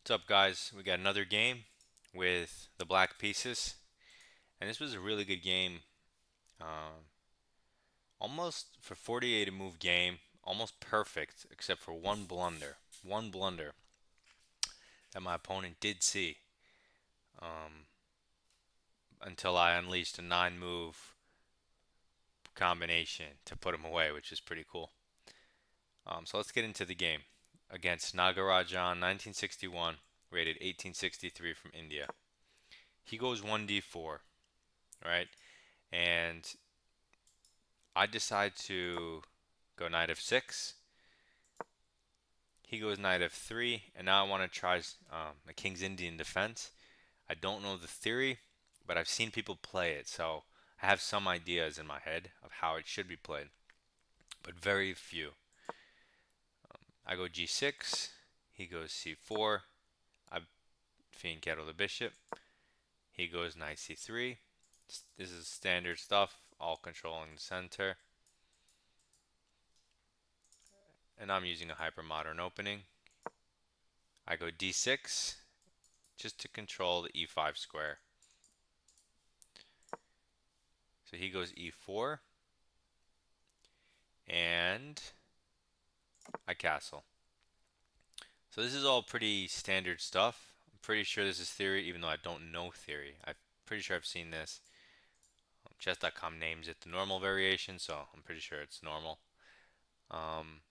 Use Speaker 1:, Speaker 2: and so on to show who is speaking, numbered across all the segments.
Speaker 1: What's up, guys? We got another game with the black pieces, and this was a really good game. Um, Almost for 48 move game, almost perfect, except for one blunder. One blunder that my opponent did see um, until I unleashed a 9 move combination to put him away, which is pretty cool. So let's get into the game against Nagarajan, 1961, rated 1863 from India. He goes 1d4, right? And I decide to go knight f6. He goes knight f3, and now I want to try a King's Indian defense. I don't know the theory, but I've seen people play it, so I have some ideas in my head of how it should be played, but very few. I go g6, he goes c4. I fianchetto the bishop. He goes knight c3. This is standard stuff, all controlling the center. And I'm using a hyper modern opening. I go d6 just to control the e5 square. So he goes e4, and I castle. So this is all pretty standard stuff. I'm pretty sure this is theory, even though I don't know theory. I'm pretty sure I've seen this. Chess.com names it the normal variation, so I'm pretty sure it's normal. Um,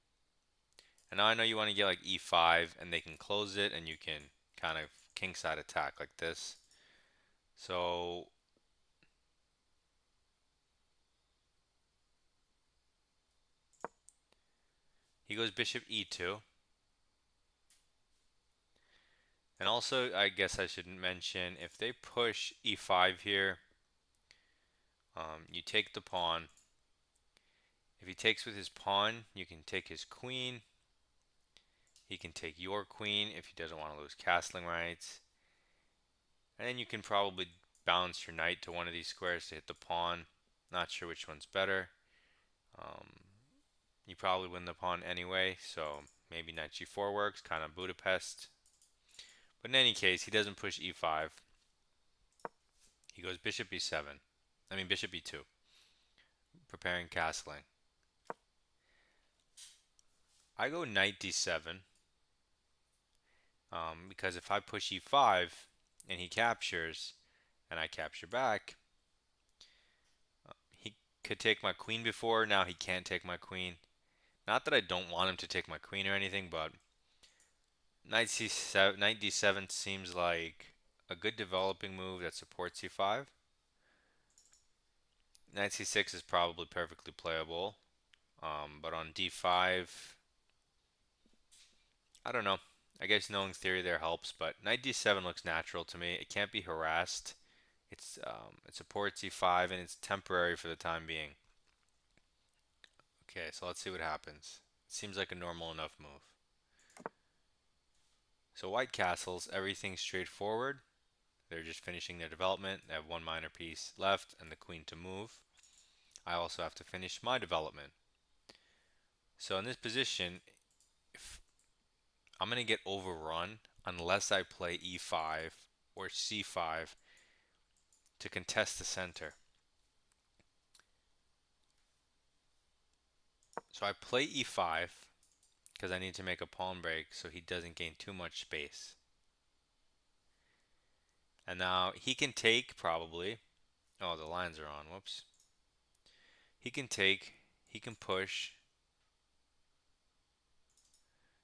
Speaker 1: and now I know you want to get like e5, and they can close it, and you can kind of kingside attack like this. So he goes bishop e2. And also, I guess I should mention, if they push e5 here, you take the pawn. If he takes with his pawn, you can take his queen. He can take your queen if he doesn't want to lose castling rights. And then you can probably bounce your knight to one of these squares to hit the pawn. Not sure which one's better. Um, you probably win the pawn anyway, so maybe knight g4 works, kind of Budapest. But in any case, he doesn't push e5. He goes bishop e7. I mean bishop e2, preparing castling. I go knight d7 because if I push e5 and he captures and I capture back, he could take my queen before. Now he can't take my queen. Not that I don't want him to take my queen or anything, but knight c7, knight d7 seems like a good developing move that supports c5. Knight c6 is probably perfectly playable, but on d5, I don't know. I guess knowing theory there helps, but knight d7 looks natural to me. It can't be harassed. It supports e5 and it's temporary for the time being. Okay, so let's see what happens. It seems like a normal enough move. So white castles, everything's straightforward. They're just finishing their development. They have one minor piece left and the queen to move. I also have to finish my development. So in this position, if I'm going to get overrun unless I play e5 or c5 to contest the center. So I play e5 because I need to make a pawn break so he doesn't gain too much space. And now he can take probably. Oh, the lines are on. Whoops. He can take. He can push.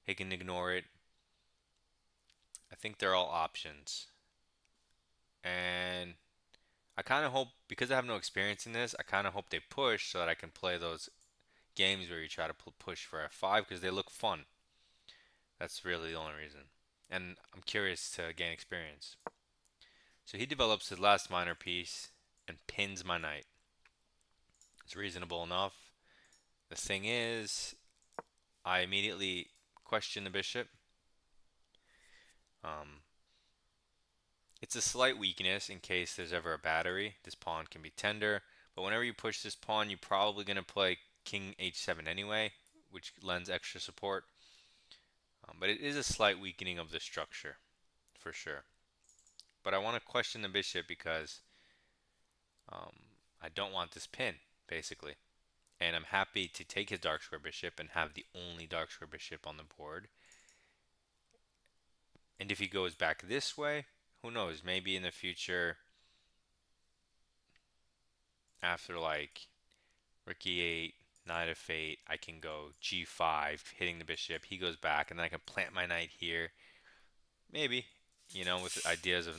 Speaker 1: He can ignore it. I think they're all options. And I kind of hope, because I have no experience in this, I kind of hope they push so that I can play those games where you try to push for f5 because they look fun. That's really the only reason. And I'm curious to gain experience. So he develops his last minor piece and pins my knight. It's reasonable enough. The thing is, I immediately question the bishop. Um, it's a slight weakness in case there's ever a battery. This pawn can be tender, but whenever you push this pawn, you're probably going to play king h7 anyway, which lends extra support. But it is a slight weakening of the structure. for sure. But I want to question the bishop because um, I don't want this pin, basically. And I'm happy to take his dark square bishop and have the only dark square bishop on the board. And if he goes back this way, who knows? Maybe in the future, after like rook e8, knight f8, I can go g5, hitting the bishop. He goes back, and then I can plant my knight here. Maybe, with ideas of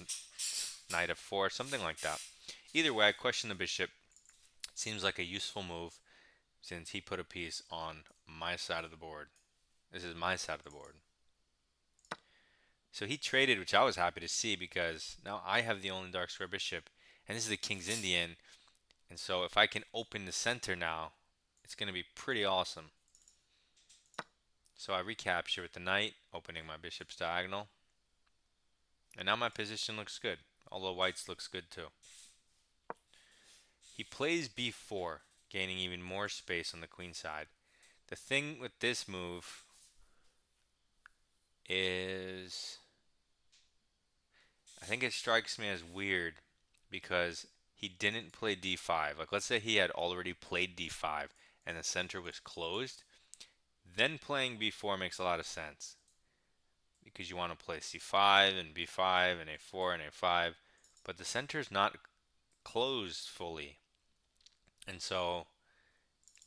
Speaker 1: knight f4, something like that. Either way, I question the bishop. Seems like a useful move since he put a piece on my side of the board. This is my side of the board. So he traded, which I was happy to see because now I have the only dark square bishop, and this is the King's Indian. And so if I can open the center now, it's going to be pretty awesome. So I recapture with the knight, opening my bishop's diagonal. And now my position looks good, although white's looks good too. He plays b4, gaining even more space on the queen side. The thing with this move is I think it strikes me as weird because he didn't play d5. Like, let's say he had already played d5 and the center was closed, then playing b4 makes a lot of sense because you want to play c5 and b5 and a4 and a5, but the center is not closed fully. And so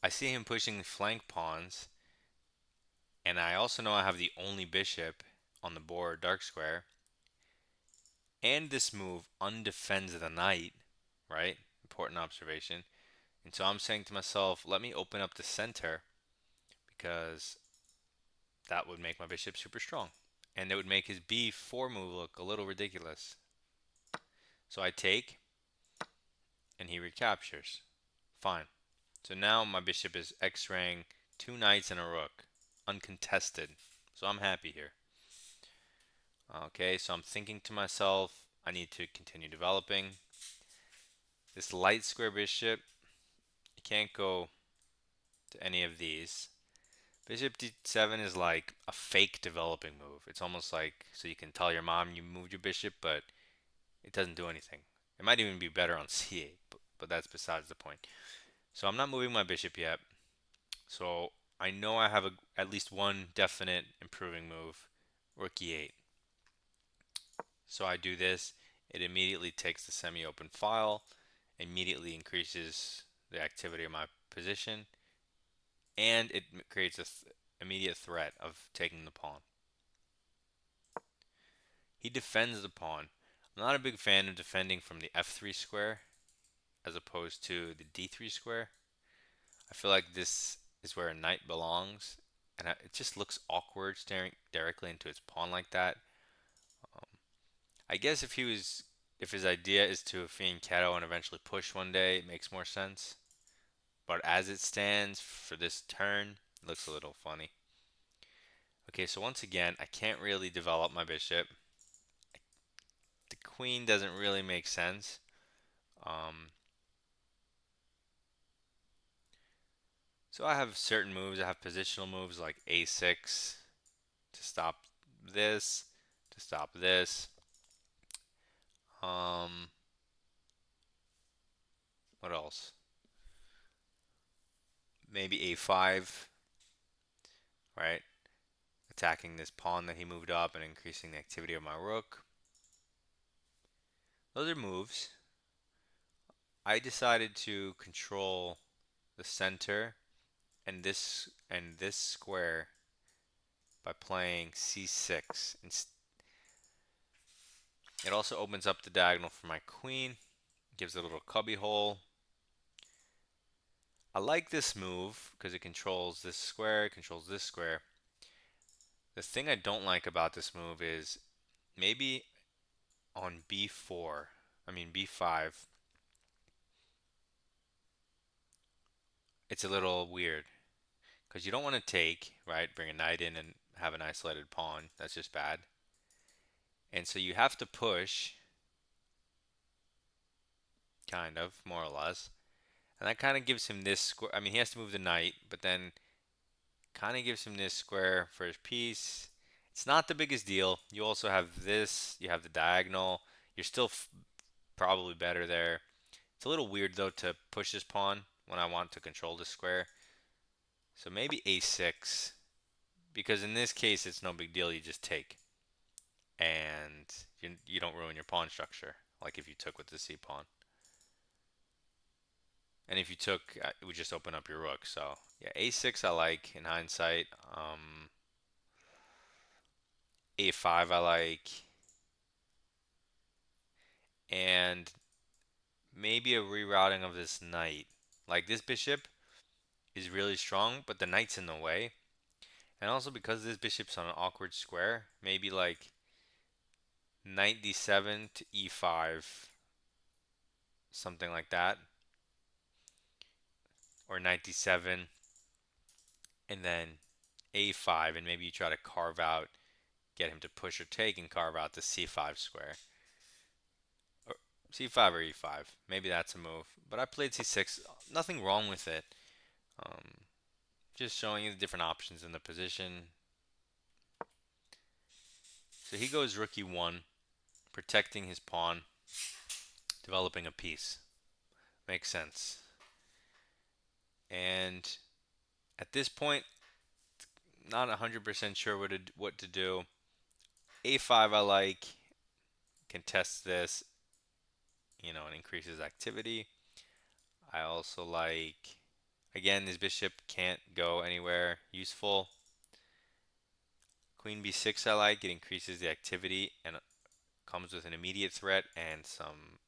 Speaker 1: I see him pushing flank pawns, and I also know I have the only bishop on the board, dark square, and this move undefends the knight, right? Important observation. And so I'm saying to myself, let me open up the center because that would make my bishop super strong. And it would make his b4 move look a little ridiculous. So I take, and he recaptures. Fine. So now my bishop is x-raying 2 knights and a rook, uncontested. So I'm happy here. Okay, so I'm thinking to myself, I need to continue developing. This light square bishop, you can't go to any of these. Bishop d7 is like a fake developing move. It's almost like so you can tell your mom you moved your bishop, but it doesn't do anything. It might even be better on c8, but that's besides the point. So I'm not moving my bishop yet. So I know I have at least one definite improving move, rook e8. So I do this. It immediately takes the semi-open file, immediately increases the activity of my position, and it creates an immediate threat of taking the pawn. He defends the pawn. I'm not a big fan of defending from the f3 square as opposed to the d3 square. I feel like this is where a knight belongs, and it just looks awkward staring directly into his pawn like that. I guess if his idea is to fianchetto and eventually push one day, it makes more sense. But as it stands for this turn, it looks a little funny. Okay, so once again, I can't really develop my bishop. The queen doesn't really make sense. So I have certain moves. I have positional moves like a6 to stop this, to stop this. What else? Maybe a5, right? Attacking this pawn that he moved up and increasing the activity of my rook. Those are moves. I decided to control the center and this square by playing c6. It also opens up the diagonal for my queen, gives it a little cubby hole. I like this move because it controls this square, it controls this square. The thing I don't like about this move is maybe on b4, I mean b5, it's a little weird because you don't want to take, right? Bring a knight in and have an isolated pawn. That's just bad. And so you have to push, kind of, more or less. And that kind of gives him this square. I mean, he has to move the knight, but then kind of gives him this square for his piece. It's not the biggest deal. You also have this, you have the diagonal. You're still probably better there. It's a little weird though to push this pawn when I want to control the square. So maybe a6, because in this case it's no big deal. You just take, and you don't ruin your pawn structure like if you took with the c pawn. And if you took, it would just open up your rook. So yeah, a6 I like in hindsight. A5 I like, and maybe a rerouting of this knight. Like this bishop is really strong, but the knight's in the way. And also because this bishop's on an awkward square, maybe like knight d7 to e5, something like that. Or knight d7 and then a5, and maybe you try to carve out, get him to push or take and carve out the c5 square. Or c5 or e5. Maybe that's a move. But I played c6. Nothing wrong with it. Um, just showing you the different options in the position. So he goes rook e1, protecting his pawn, developing a piece. Makes sense. And at this point, not 100% sure what to do. a5 I like, contest this, and increases activity. I also like, again, this bishop can't go anywhere useful. Queen b6 I like, it increases the activity and comes with an immediate threat and some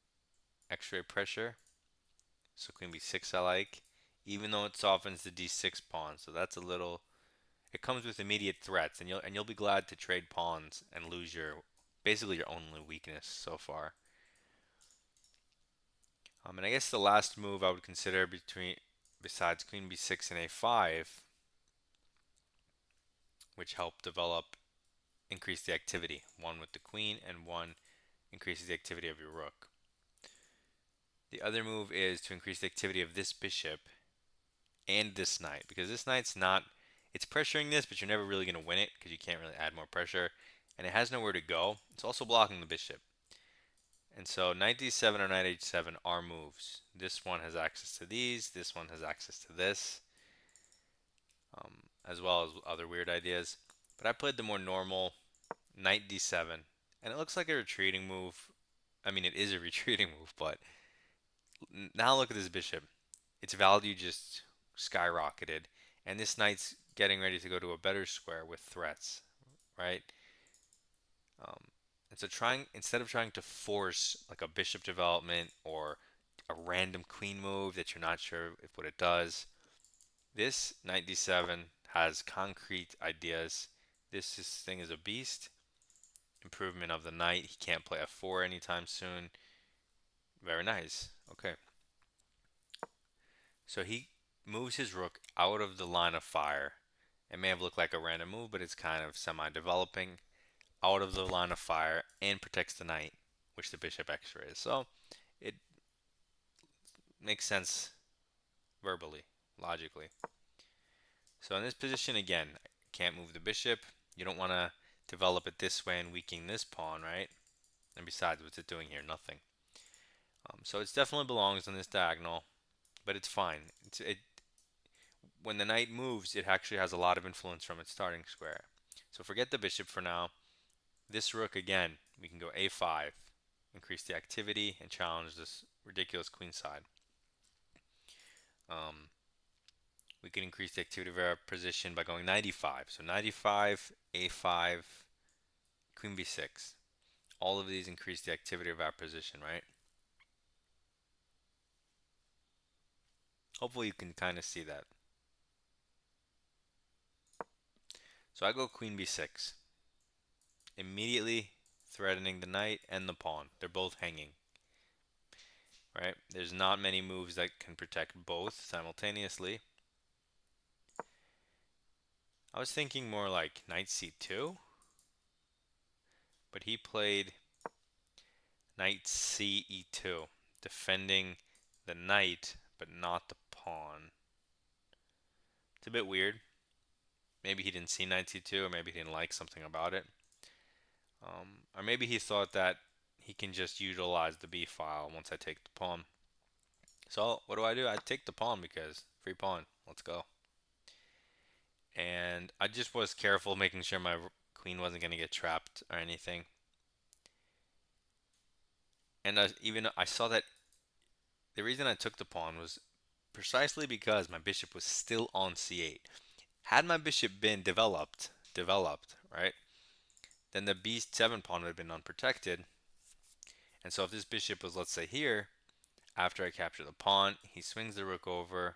Speaker 1: x-ray pressure. So queen b6 I like, even though it softens the d6 pawn. So that's a little, it comes with immediate threats, and you'll be glad to trade pawns and lose your basically your only weakness so far. And I guess the last move I would consider besides queen b6 and a5, which help increase the activity. One with the queen and one increases the activity of your rook. The other move is to increase the activity of this bishop and this knight, because this knight's not, it's pressuring this, but you're never really going to win it because you can't really add more pressure, and it has nowhere to go. It's also blocking the bishop. And so knight d7 or knight h7 are moves. This one has access to these, this one has access to this, as well as other weird ideas. But I played the more normal knight d7, and it looks like a retreating move. I mean, it is a retreating move, but now look at this bishop. Its value just skyrocketed, and this knight's getting ready to go to a better square with threats, right? Um, and so instead of trying to force like a bishop development or a random queen move that you're not sure if what it does, this knight d7 has concrete ideas. This thing is a beast. Improvement of the knight. He can't play f4 anytime soon. Very nice. Okay. So he moves his rook out of the line of fire. It may have looked like a random move, but it's kind of semi-developing out of the line of fire and protects the knight, which the bishop x-rays. So it makes sense verbally, logically. So in this position, again, can't move the bishop. You don't want to develop it this way and weaken this pawn, right? And besides, what's it doing here? Nothing. So it definitely belongs on this diagonal, but it's fine. When the knight moves, it actually has a lot of influence from its starting square. So forget the bishop for now. This rook, again, we can go a5, increase the activity, and challenge this ridiculous queenside. We can increase the activity of our position by going knight e5. So knight e5, a5, queen b6. All of these increase the activity of our position, right? Hopefully you can kind of see that. So I go queen b6. Immediately threatening the knight and the pawn. They're both hanging, right? There's not many moves that can protect both simultaneously. I was thinking more like knight c2, but he played knight c e2, defending the knight but not the pawn. It's a bit weird. Maybe he didn't see knight c2, or maybe he didn't like something about it. Or maybe he thought that he can just utilize the b file once I take the pawn. So what do? I take the pawn because free pawn. Let's go. And I just was careful making sure my queen wasn't going to get trapped or anything. And even I saw that the reason I took the pawn was precisely because my bishop was still on c8. Had my bishop been developed, right? Then the b7 pawn would have been unprotected. And so if this bishop was, let's say, here, after I capture the pawn, he swings the rook over.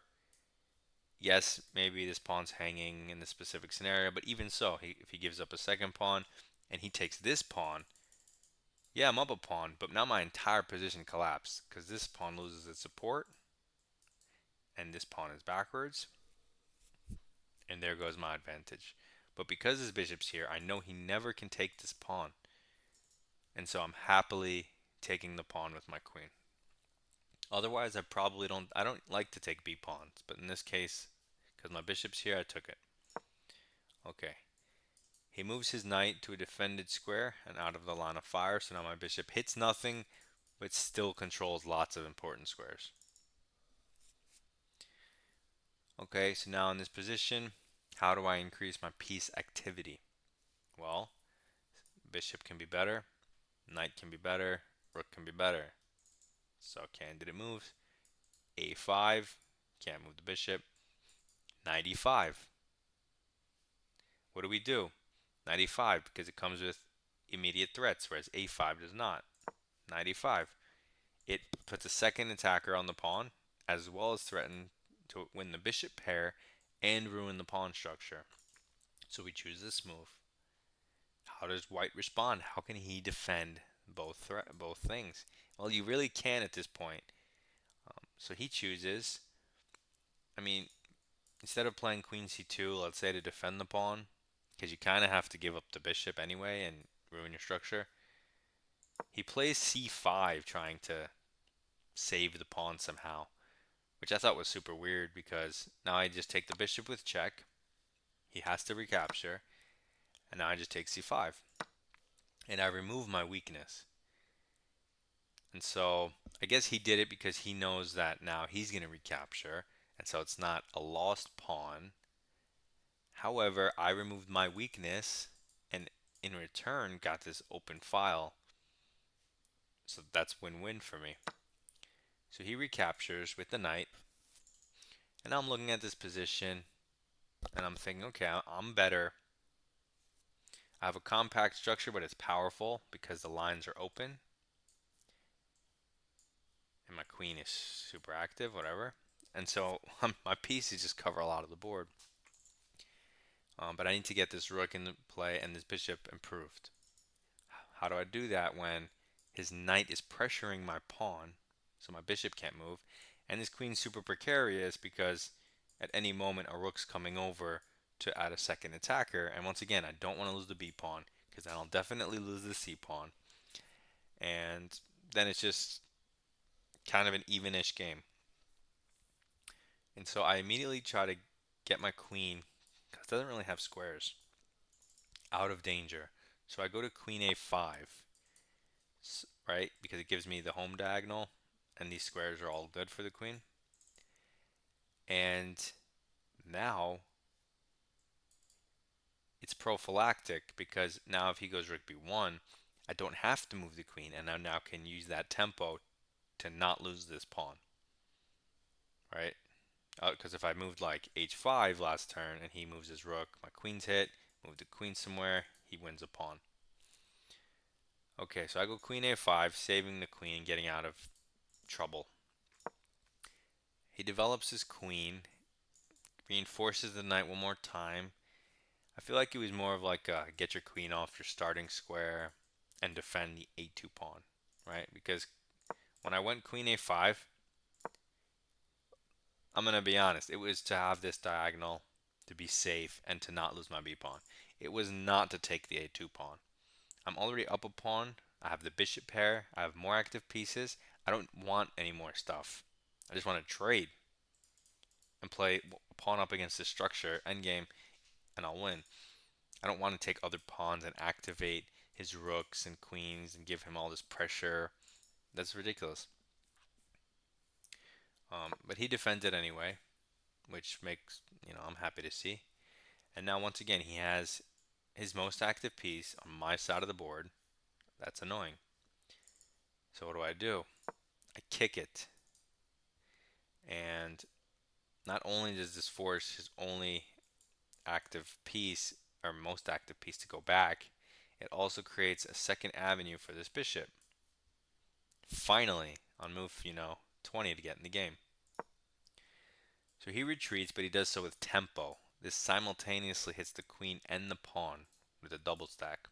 Speaker 1: Yes, maybe this pawn's hanging in this specific scenario, but even so, if he gives up a second pawn and he takes this pawn, yeah, I'm up a pawn, but now my entire position collapsed because this pawn loses its support and this pawn is backwards, and there goes my advantage. But because his bishop's here, I know he never can take this pawn, and so I'm happily taking the pawn with my queen. Otherwise, I don't like to take b pawns, but in this case, because my bishop's here, I took it. Okay. He moves his knight to a defended square and out of the line of fire, so now my bishop hits nothing, but still controls lots of important squares. Okay, so now in this position, how do I increase my piece activity? Well, bishop can be better, knight can be better, rook can be better. So candidate moves. a5, can't move the bishop. Knight e5. What do? Knight e5 because it comes with immediate threats, whereas a5 does not. Knight e5. It puts a second attacker on the pawn, as well as threaten to win the bishop pair and ruin the pawn structure. So we choose this move. How does white respond? How can he defend both things? Well, you really can at this point. So he chooses, I mean, instead of playing queen c2, let's say to defend the pawn, because you kind of have to give up the bishop anyway and ruin your structure, he plays c5 trying to save the pawn somehow, which I thought was super weird because now I just take the bishop with check. He has to recapture, and now I just take c5. And I remove my weakness. And so I guess he did it because he knows that now he's going to recapture, and so it's not a lost pawn. However, I removed my weakness and in return got this open file. So that's win-win for me. So he recaptures with the knight. And I'm looking at this position and I'm thinking, okay, I'm better. I have a compact structure, but it's powerful because the lines are open. And my queen is super active, whatever. And so my pieces just cover a lot of the board. But I need to get this rook into play and this bishop improved. How do I do that when his knight is pressuring my pawn, so my bishop can't move, and his queen's super precarious because at any moment a rook's coming over to add a second attacker, and once again, I don't want to lose the b pawn because then I'll definitely lose the c pawn, and then it's just kind of an even-ish game. And so I immediately try to get my queen, because it doesn't really have squares, out of danger. So I go to queen a5, right? Because it gives me the home diagonal, and these squares are all good for the queen. And now it's prophylactic because now if he goes rook b1, I don't have to move the queen, and I now can use that tempo to not lose this pawn, right? Because if I moved like h5 last turn and he moves his rook, my queen's hit, move the queen somewhere, he wins a pawn. Okay, so I go queen a5, saving the queen, getting out of trouble. He develops his queen, reinforces the knight one more time. I feel like it was more of like a get your queen off your starting square and defend the a2 pawn, right? Because when I went queen a5, I'm going to be honest, it was to have this diagonal to be safe and to not lose my b pawn. It was not to take the a2 pawn. I'm already up a pawn. I have the bishop pair. I have more active pieces. I don't want any more stuff. I just want to trade and play pawn up against this structure endgame, and I'll win. I don't want to take other pawns and activate his rooks and queens and give him all this pressure. That's ridiculous. But he defended anyway, which makes, I'm happy to see. And now once again, he has his most active piece on my side of the board. That's annoying. So what do? I kick it. And not only does this force his only active piece, or most active piece, to go back, it also creates a second avenue for this bishop. Finally, on move, 20 to get in the game. So he retreats, but he does so with tempo. This simultaneously hits the queen and the pawn with a double stack.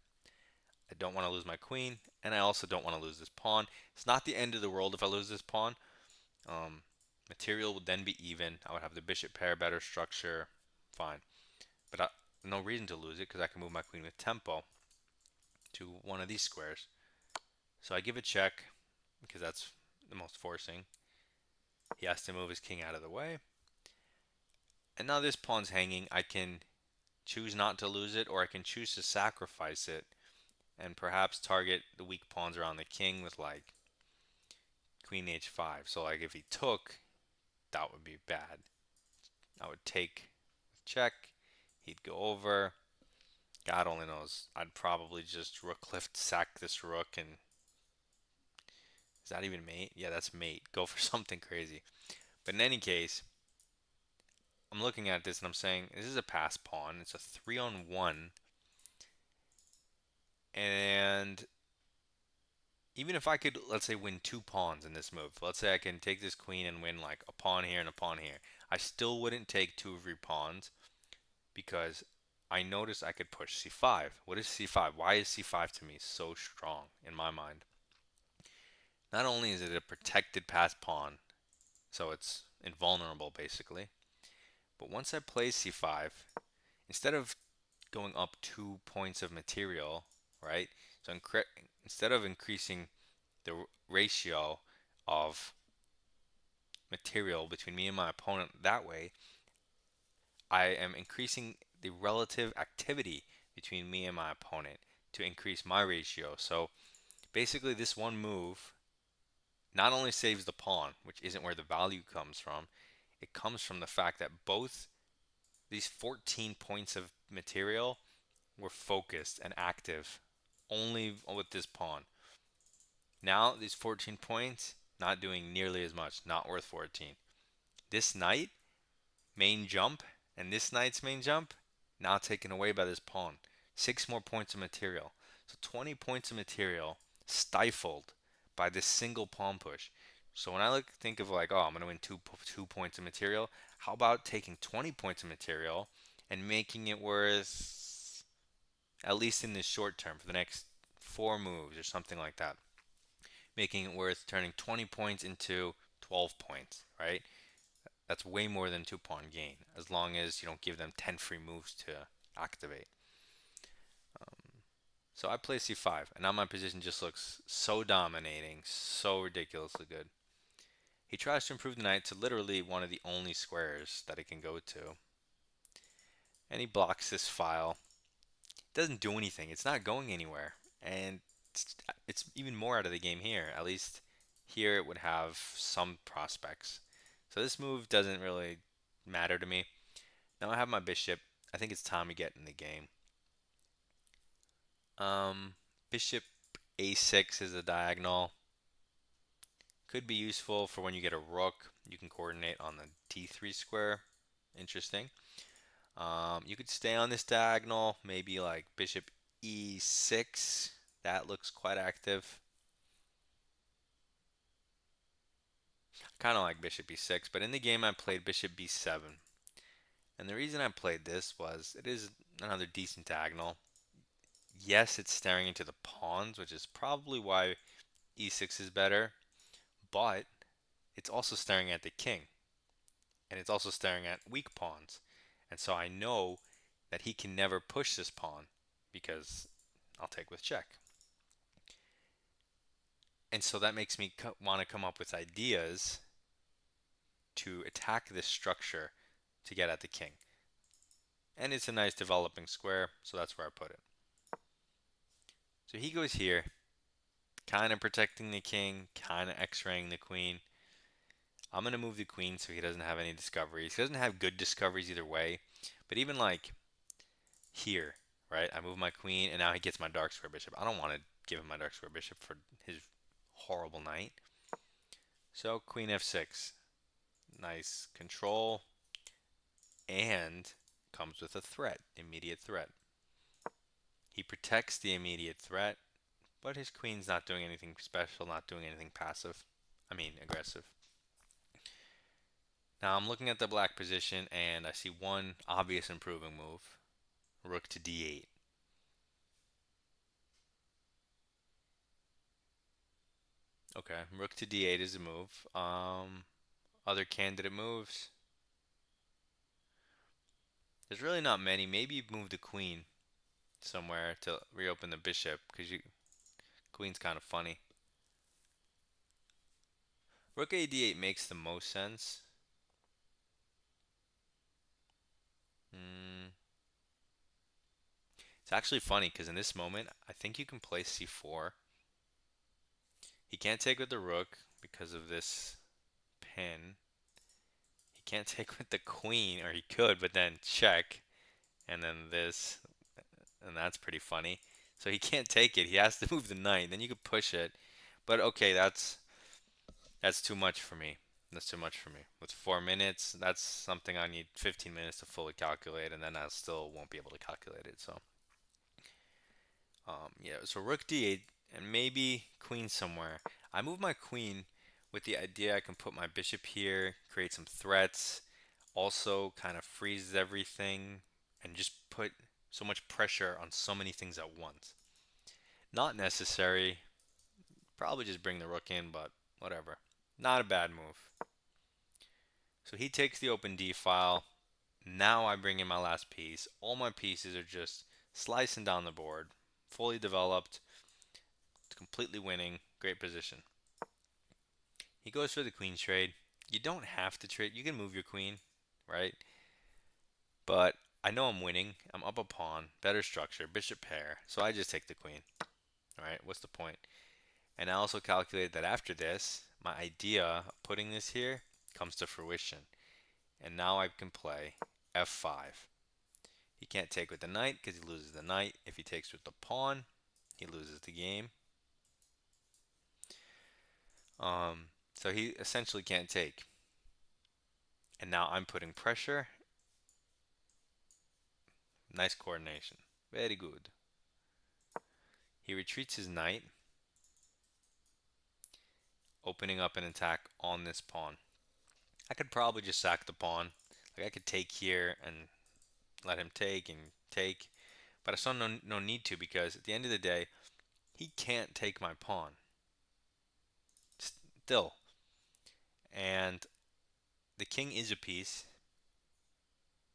Speaker 1: I don't want to lose my queen, and I also don't want to lose this pawn. It's not the end of the world if I lose this pawn. Material would then be even. I would have the bishop pair, better structure, fine. But no reason to lose it because I can move my queen with tempo to one of these squares. So I give a check because that's the most forcing. He has to move his king out of the way. And now this pawn's hanging. I can choose not to lose it, or I can choose to sacrifice it and perhaps target the weak pawns around the king with like queen h5. So like if he took, that would be bad. I would take with check. He'd go over. God only knows. I'd probably just rook lift, sack this rook, and is that even mate? Yeah, that's mate. Go for something crazy. But in any case, I'm looking at this and I'm saying this is a pass pawn. It's a 3-on-1, and even if I could, let's say, win 2 pawns in this move, let's say I can take this queen and win like a pawn here and a pawn here, I still wouldn't take 2 of your pawns because I noticed I could push c5. What is c5? Why is c5 to me so strong in my mind? Not only is it a protected pass pawn, so it's invulnerable basically, but once I play c5, instead of going up 2 points of material, right? So instead of increasing the ratio of material between me and my opponent that way, I am increasing the relative activity between me and my opponent to increase my ratio. So basically this one move not only saves the pawn, which isn't where the value comes from, it comes from the fact that both these 14 points of material were focused and active only with this pawn. Now these 14 points not doing nearly as much, not worth 14. This knight main jump and this knight's main jump now taken away by this pawn. 6 more points of material. So 20 points of material stifled by this single pawn push. So when I think of like, oh, I'm going to win 2 points of material, how about taking 20 points of material and making it worth, at least in the short term, for the next 4 moves or something like that, making it worth turning 20 points into 12 points, right? That's way more than 2 pawn gain, as long as you don't give them 10 free moves to activate. So I play c5, and now my position just looks so dominating, so ridiculously good. He tries to improve the knight to literally one of the only squares that it can go to. And he blocks this file. It doesn't do anything. It's not going anywhere. And it's even more out of the game here. At least here it would have some prospects. So this move doesn't really matter to me. Now I have my bishop. I think it's time to get in the game. Bishop a6 is a diagonal. Could be useful for when you get a rook. You can coordinate on the d3 square. Interesting. You could stay on this diagonal, maybe like bishop e6. That looks quite active. Kind of like bishop e6, but in the game I played bishop b7. And the reason I played this was it is another decent diagonal. Yes, it's staring into the pawns, which is probably why e6 is better, but it's also staring at the king, and it's also staring at weak pawns. And so I know that he can never push this pawn because I'll take with check. And so that makes me want to come up with ideas to attack this structure to get at the king. and it's a nice developing square, so that's where I put it. So he goes here, kind of protecting the king, kind of x-raying the queen. I'm going to move the queen so he doesn't have any discoveries. He doesn't have good discoveries either way, but even like here, right? I move my queen, and now he gets my dark square bishop. I don't want to give him my dark square bishop for his horrible knight. So queen f6. Nice control, and comes with a threat, immediate threat. He protects the immediate threat, but his queen's not doing anything special, not doing anything passive. I mean, aggressive. Now I'm looking at the black position, and I see one obvious improving move. Rook to d8. Okay, rook to d8 is a move. Other candidate moves. There's really not many. Maybe you move the queen somewhere to reopen the bishop, because queen's kind of funny. Rook a d8 makes the most sense. Mm, it's actually funny because in this moment, I think you can play c4. He can't take with the rook because of this pin. He can't take with the queen, or he could, but then check, and then this, and that's pretty funny. So he can't take it. He has to move the knight. Then you could push it, but okay, that's too much for me. That's too much for me. With 4 minutes, that's something I need 15 minutes to fully calculate, and then I still won't be able to calculate it. So, yeah. So rook d8, and maybe queen somewhere. I move my queen with the idea I can put my bishop here, create some threats, also kind of freezes everything, and just put so much pressure on so many things at once. Not necessary. Probably just bring the rook in, but whatever. Not a bad move. So he takes the open d file. Now I bring in my last piece. All my pieces are just slicing down the board, fully developed, completely winning, great position. He goes for the queen trade. You don't have to trade. You can move your queen, right? But I know I'm winning. I'm up a pawn, better structure, bishop pair. So I just take the queen. All right, what's the point? And I also calculated that after this, my idea of putting this here comes to fruition. And now I can play f5. He can't take with the knight because he loses the knight. If he takes with the pawn, he loses the game. So he essentially can't take. And now I'm putting pressure. Nice coordination. Very good. He retreats his knight, opening up an attack on this pawn. I could probably just sack the pawn. Like I could take here and let him take and take. But I saw no need to, because at the end of the day, he can't take my pawn. Still. And the king is a piece.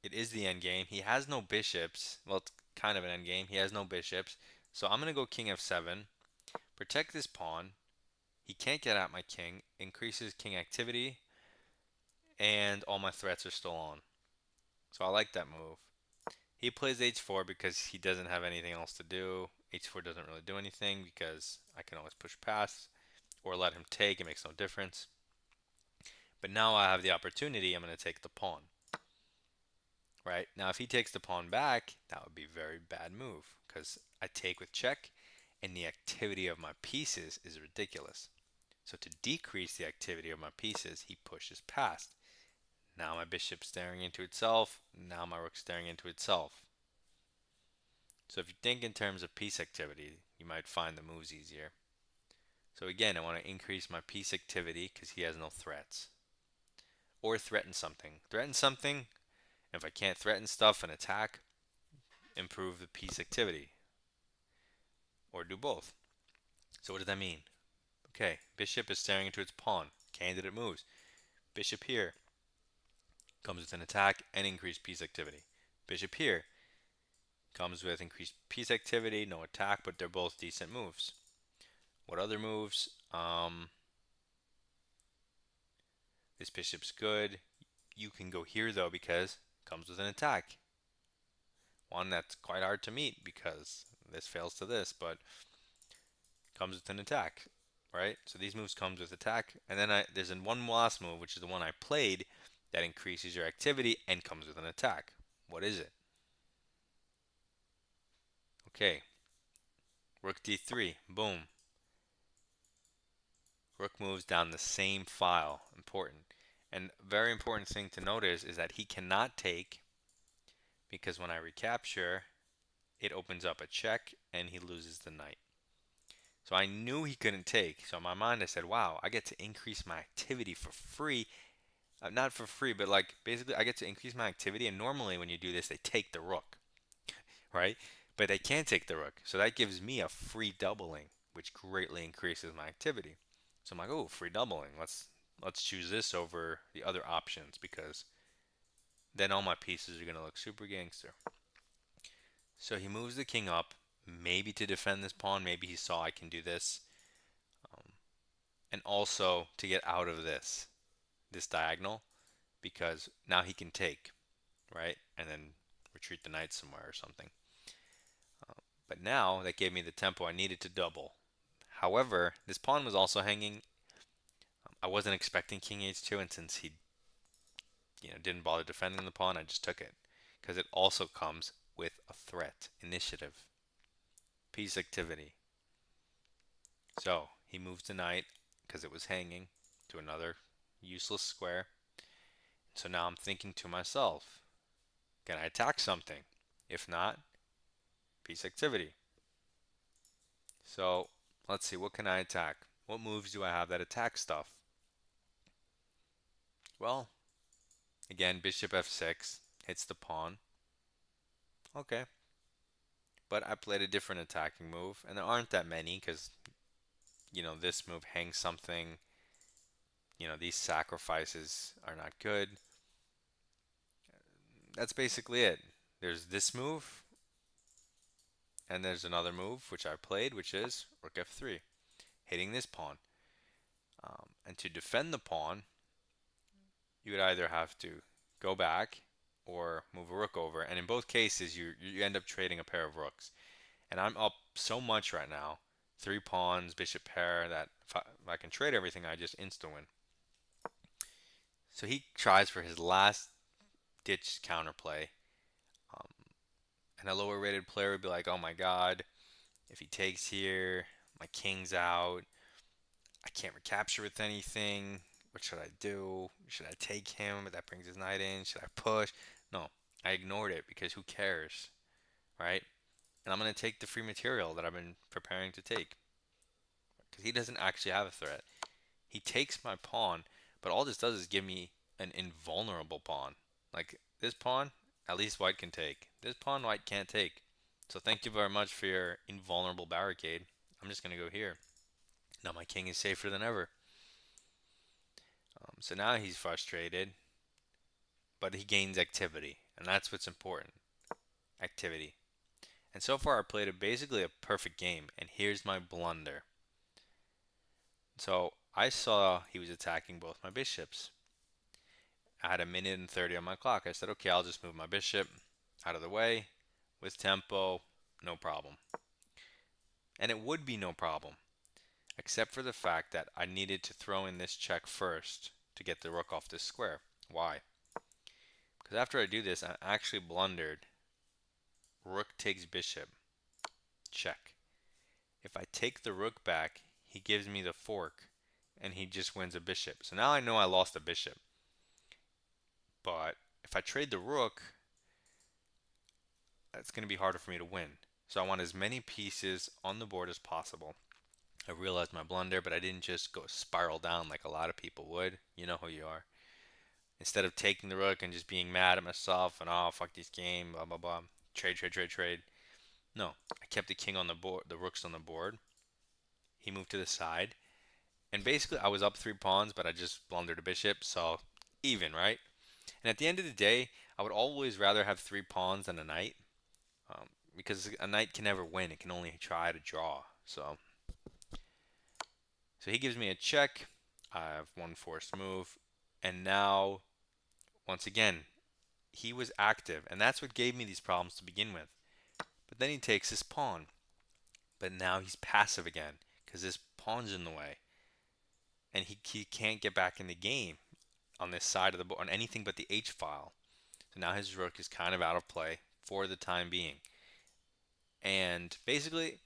Speaker 1: It is the endgame. He has no bishops. Well, it's kind of an endgame. He has no bishops. So I'm going to go king f7. Protect this pawn. He can't get at my king. Increases king activity. And all my threats are still on. So I like that move. He plays h4 because he doesn't have anything else to do. h4 doesn't really do anything because I can always push past or let him take. It makes no difference. But now I have the opportunity. I'm going to take the pawn. Right? Now if he takes the pawn back, that would be a very bad move because I take with check and the activity of my pieces is ridiculous. So to decrease the activity of my pieces, he pushes past. Now my bishop's staring into itself. Now my rook's staring into itself. So if you think in terms of piece activity, you might find the moves easier. So again, I want to increase my piece activity because he has no threats. Or threaten something. Threaten something. If I can't threaten stuff and attack, improve the piece activity. Or do both. So what does that mean? Okay, bishop is staring into its pawn. Candidate moves. Bishop here comes with an attack and increased piece activity. Bishop here comes with increased piece activity, no attack, but they're both decent moves. What other moves? This bishop's good. You can go here though because it comes with an attack. one that's quite hard to meet because this fails to this, but comes with an attack, right? So these moves comes with attack, and then there's one last move, which is the one I played, that increases your activity and comes with an attack. What is it? Okay, rook d3, boom. Rook moves down the same file, important. And very important thing to notice is that he cannot take, because when I recapture, it opens up a check and he loses the knight. So I knew he couldn't take. So in my mind I said, wow, I get to increase my activity for free. Not for free, but like basically I get to increase my activity. And normally when you do this, they take the rook, right? But they can't take the rook. So that gives me a free doubling, which greatly increases my activity. So I'm like, oh, free doubling. Let's choose this over the other options because then all my pieces are going to look super gangster. So he moves the king up, maybe to defend this pawn. Maybe he saw I can do this. And also to get out of this diagonal, because now he can take, right? And then retreat the knight somewhere or something. But now that gave me the tempo I needed to double. However, this pawn was also hanging. I wasn't expecting king h2, and since he didn't bother defending the pawn, I just took it because it also comes with a threat, initiative, piece activity. So he moves the knight because it was hanging to another useless square. So now I'm thinking to myself, can I attack something? If not, piece activity. So let's see, what can I attack? What moves do I have that attack stuff? Well, again, bishop f6 hits the pawn. Okay. But I played a different attacking move, and there aren't that many because, this move hangs something. These sacrifices are not good. That's basically it. There's this move, and there's another move which I played, which is rook f3, hitting this pawn. And to defend the pawn, you would either have to go back or move a rook over. And in both cases, you end up trading a pair of rooks. And I'm up so much right now, 3 pawns, bishop pair, that if I can trade everything, I just insta-win. So he tries for his last ditch counterplay. Um, and a lower rated player would be like, oh my god, if he takes here, my king's out. I can't recapture with anything. What should I do? Should I take him? That brings his knight in. Should I push? No, I ignored it because who cares, right? And I'm going to take the free material that I've been preparing to take because he doesn't actually have a threat. He takes my pawn, but all this does is give me an invulnerable pawn. Like this pawn, at least white can take. This pawn, white can't take. So thank you very much for your invulnerable barricade. I'm just going to go here. Now my king is safer than ever. So now he's frustrated, but he gains activity, and that's what's important. Activity. And so far I played basically a perfect game, and here's my blunder. So I saw he was attacking both my bishops. I had a minute and 30 on my clock. I said, okay, I'll just move my bishop out of the way with tempo, no problem. And it would be no problem, except for the fact that I needed to throw in this check first to get the rook off this square. Why? Because after I do this, I actually blundered. Rook takes bishop. Check. If I take the rook back, he gives me the fork, and he just wins a bishop. So now I know I lost a bishop. But if I trade the rook, it's going to be harder for me to win. So I want as many pieces on the board as possible. I realized my blunder, but I didn't just go spiral down like a lot of people would. You know who you are. Instead of taking the rook and just being mad at myself and, oh, fuck this game, blah, blah, blah. Trade, trade, trade, trade. No, I kept the king on the board, the rooks on the board. He moved to the side. And basically, I was up 3 pawns, but I just blundered a bishop, so even, right? And at the end of the day, I would always rather have 3 pawns than a knight, because a knight can never win. It can only try to draw. So he gives me a check. I have 1 forced move. And now, once again, he was active, and that's what gave me these problems to begin with. But then he takes his pawn, but now he's passive again because his pawn's in the way, and he can't get back in the game on this side of the board on anything but the H file. So now his rook is kind of out of play for the time being. And basically,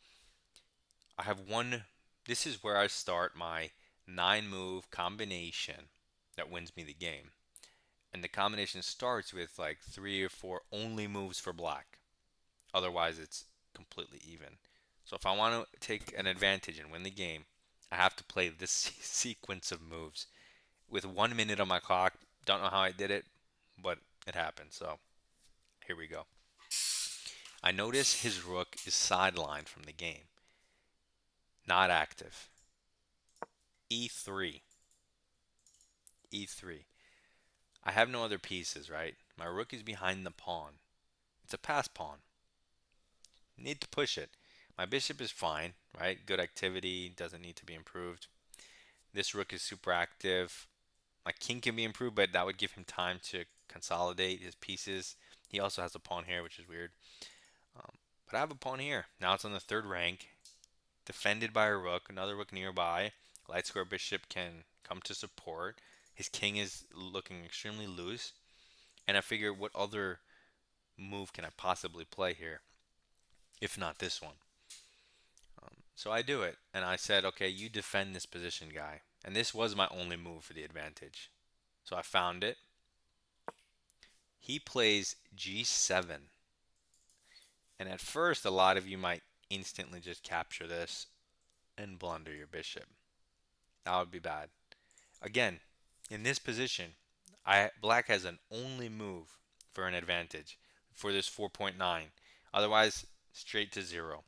Speaker 1: I have one. This is where I start my 9 move combination that wins me the game. And the combination starts with like 3 or 4 only moves for black. Otherwise, it's completely even. So if I want to take an advantage and win the game, I have to play this sequence of moves with 1 minute on my clock. Don't know how I did it, but it happened. So here we go. I notice his rook is sidelined from the game, not active. E3, E3. I have no other pieces, right? My rook is behind the pawn. It's a pass pawn. Need to push it. My bishop is fine, right? Good activity, doesn't need to be improved. This rook is super active. My king can be improved, but that would give him time to consolidate his pieces. He also has a pawn here, which is weird. But I have a pawn here. Now it's on the 3rd rank, defended by a rook, another rook nearby. Light square bishop can come to support. His king is looking extremely loose. And I figure, what other move can I possibly play here, if not this one? So I do it, and I said, okay, you defend this position, guy. And this was my only move for the advantage. So I found it. He plays G7. And at first, a lot of you might instantly just capture this and blunder your bishop. That would be bad. Again, in this position, black has an only move for an advantage for this 4.9. Otherwise, straight to 0.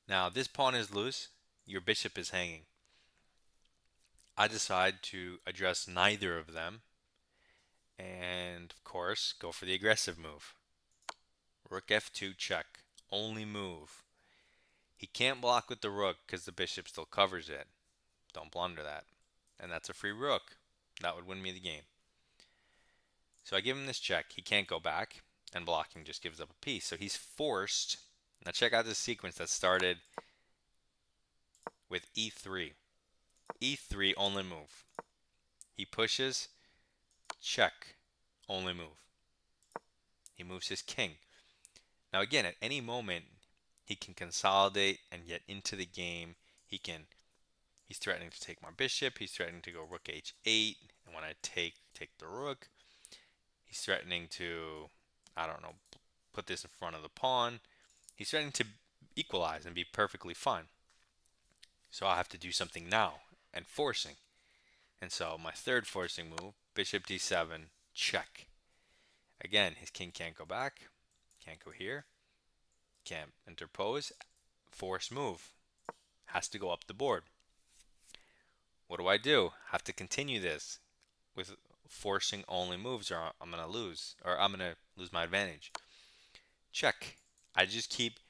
Speaker 1: Now, this pawn is loose. Your bishop is hanging. I decide to address neither of them and, of course, go for the aggressive move. Rook f2 check. Only move. He can't block with the rook because the bishop still covers it. Don't blunder that. And that's a free rook. That would win me the game. So I give him this check. He can't go back, and blocking just gives up a piece. So he's forced. Now check out this sequence that started with e3. E3, only move. He pushes, check, only move. He moves his king. Now again, at any moment, he can consolidate and get into the game. He's threatening to take my bishop. He's threatening to go rook h8. And when I take the rook, he's threatening to, I don't know, put this in front of the pawn. He's threatening to equalize and be perfectly fine. So I have to do something now and forcing. And so my 3rd forcing move, bishop d7, check. Again, his king can't go back, can't go here, can't interpose. Force move. Has to go up the board. What do? Have to continue this with forcing only moves, or I'm going to lose, or I'm going to lose my advantage. Check. I just keep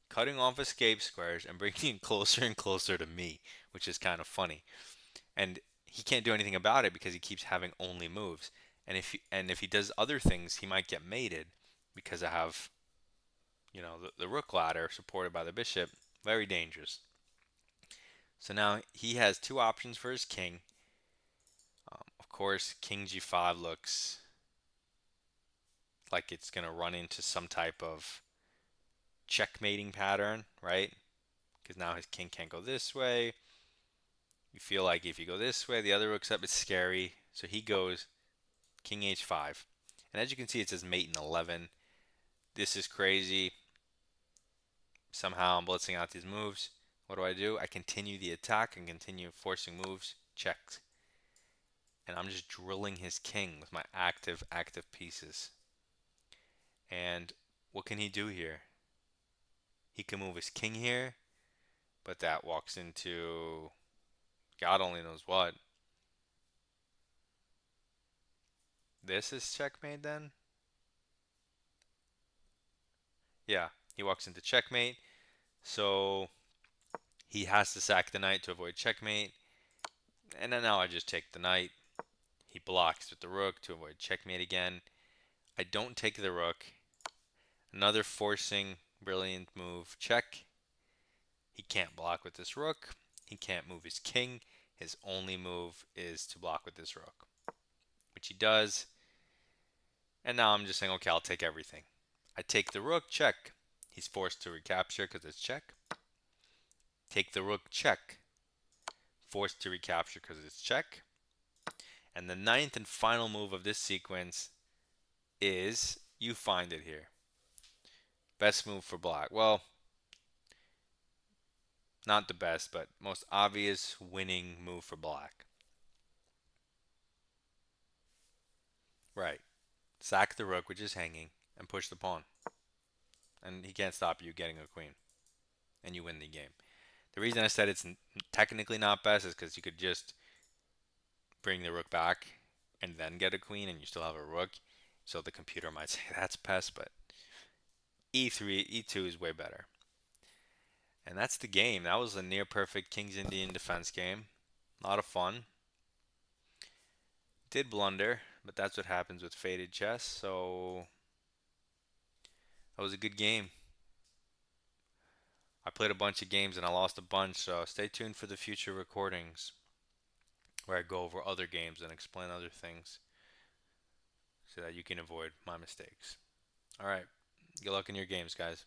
Speaker 1: cutting off escape squares and bringing it closer and closer to me, which is kind of funny. And he can't do anything about it because he keeps having only moves. And if he does other things, he might get mated because I have, the rook ladder supported by the bishop. Very dangerous. So now he has 2 options for his king. Of course, king g5 looks like it's going to run into some type of checkmating pattern, right? Because now his king can't go this way. You feel like if you go this way, the other rook's up. It's scary. So he goes king h5. And as you can see, it says mate in 11. This is crazy. Somehow I'm blitzing out these moves. What do? I continue the attack and continue forcing moves. Checks. And I'm just drilling his king with my active pieces. And what can he do here? He can move his king here, but that walks into God only knows what. This is checkmate then? Yeah, he walks into checkmate. So he has to sack the knight to avoid checkmate. And then now I just take the knight. He blocks with the rook to avoid checkmate again. I don't take the rook. Another forcing, brilliant move. Check. He can't block with this rook. He can't move his king. His only move is to block with this rook, which he does. And now I'm just saying, okay, I'll take everything. I take the rook, check. He's forced to recapture because it's check. Take the rook, check. Forced to recapture because it's check. And the ninth and final move of this sequence is, you find it here. Best move for black. Well, not the best, but most obvious winning move for black. Right. Sack the rook, which is hanging, and push the pawn. And he can't stop you getting a queen. And you win the game. The reason I said it's technically not best is because you could just bring the rook back and then get a queen and you still have a rook. So the computer might say that's best, but e3, e2 is way better. And that's the game. That was a near perfect King's Indian defense game. A lot of fun. Did blunder, but that's what happens with faded chess. So that was a good game. I played a bunch of games and I lost a bunch, so stay tuned for the future recordings where I go over other games and explain other things so that you can avoid my mistakes. All right. Good luck in your games, guys.